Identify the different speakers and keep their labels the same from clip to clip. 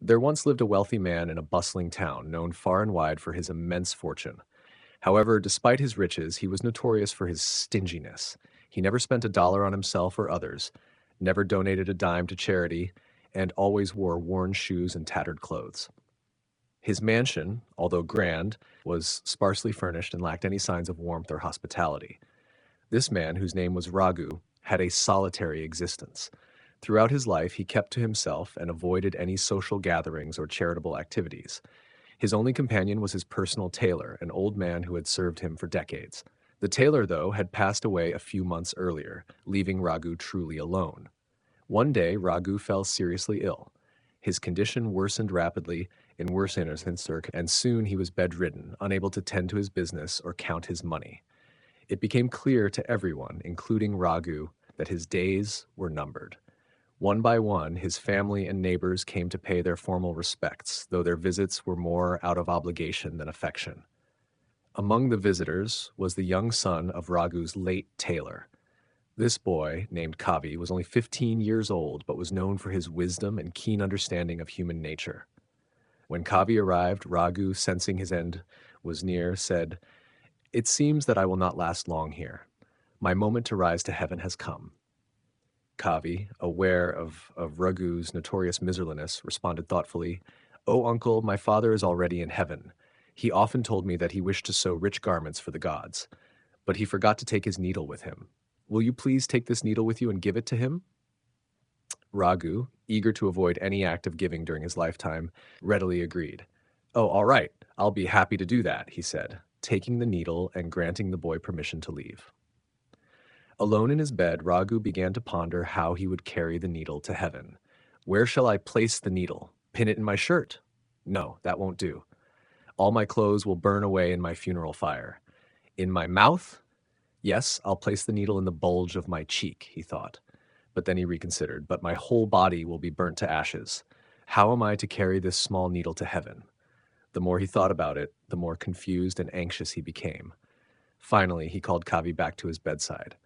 Speaker 1: There once lived a wealthy man in a bustling town, known far and wide for his immense fortune. However, despite his riches, he was notorious for his stinginess. He never spent a dollar on himself or others, never donated a dime to charity, and always wore worn shoes and tattered clothes. His mansion, although grand, was sparsely furnished and lacked any signs of warmth or hospitality. This man, whose name was Raghu, had a solitary existence. Throughout his life, he kept to himself and avoided any social gatherings or charitable activities. His only companion was his personal tailor, an old man who had served him for decades. The tailor, though, had passed away a few months earlier, leaving Raghu truly alone. One day, Raghu fell seriously ill. His condition worsened rapidly in worse innocence, and soon he was bedridden, unable to tend to his business or count his money. It became clear to everyone, including Raghu, that his days were numbered. One by one, his family and neighbors came to pay their formal respects, though their visits were more out of obligation than affection. Among the visitors was the young son of Raghu's late tailor. This boy, named Kavi, was only 15 years old, but was known for his wisdom and keen understanding of human nature. When Kavi arrived, Raghu, sensing his end was near, said, "It seems that I will not last long here. My moment to rise to heaven has come." Kavi, aware of Raghu's notorious miserliness, responded thoughtfully, "Oh, uncle, my father is already in heaven. He often told me that he wished to sew rich garments for the gods, but he forgot to take his needle with him. Will you please take this needle with you and give it to him?" Raghu, eager to avoid any act of giving during his lifetime, readily agreed. "Oh, all right, I'll be happy to do that," he said, taking the needle and granting the boy permission to leave. Alone in his bed, Raghu began to ponder how he would carry the needle to heaven. Where shall I place the needle? Pin it in my shirt? No, that won't do. All my clothes will burn away in my funeral fire. In my mouth? Yes, I'll place the needle in the bulge of my cheek, he thought. But then he reconsidered. But my whole body will be burnt to ashes. How am I to carry this small needle to heaven? The more he thought about it, the more confused and anxious he became. Finally, he called Kavi back to his bedside.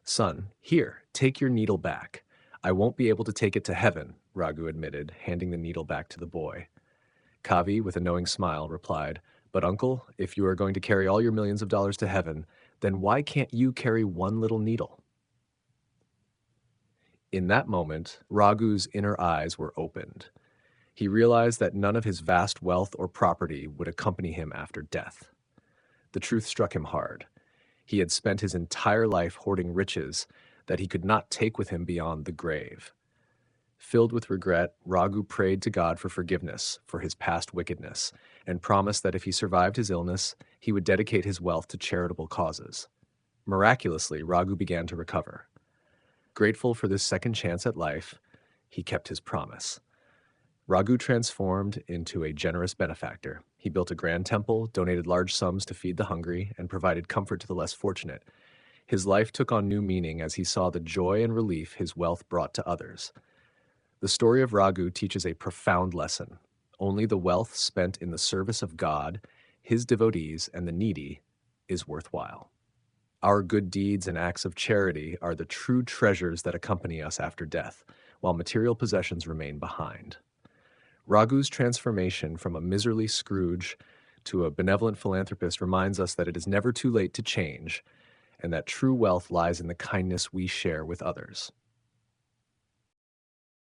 Speaker 1: "Son, here, take your needle back. I won't be able to take it to heaven," Raghu admitted, handing the needle back to the boy. Kavi, with a knowing smile, replied, "But uncle, if you are going to carry all your millions of dollars to heaven, then why can't you carry one little needle?" In that moment, Raghu's inner eyes were opened. He realized that none of his vast wealth or property would accompany him after death. The truth struck him hard. He had spent his entire life hoarding riches that he could not take with him beyond the grave. Filled with regret, Raghu prayed to God for forgiveness for his past wickedness and promised that if he survived his illness, he would dedicate his wealth to charitable causes. Miraculously, Raghu began to recover. Grateful for this second chance at life, he kept his promise. Raghu transformed into a generous benefactor. He built a grand temple, donated large sums to feed the hungry, and provided comfort to the less fortunate. His life took on new meaning as he saw the joy and relief his wealth brought to others. The story of Raghu teaches a profound lesson. Only the wealth spent in the service of God, his devotees, and the needy is worthwhile. Our good deeds and acts of charity are the true treasures that accompany us after death, while material possessions remain behind. Raghu's transformation from a miserly Scrooge to a benevolent philanthropist reminds us that it is never too late to change, and that true wealth lies in the kindness we share with others.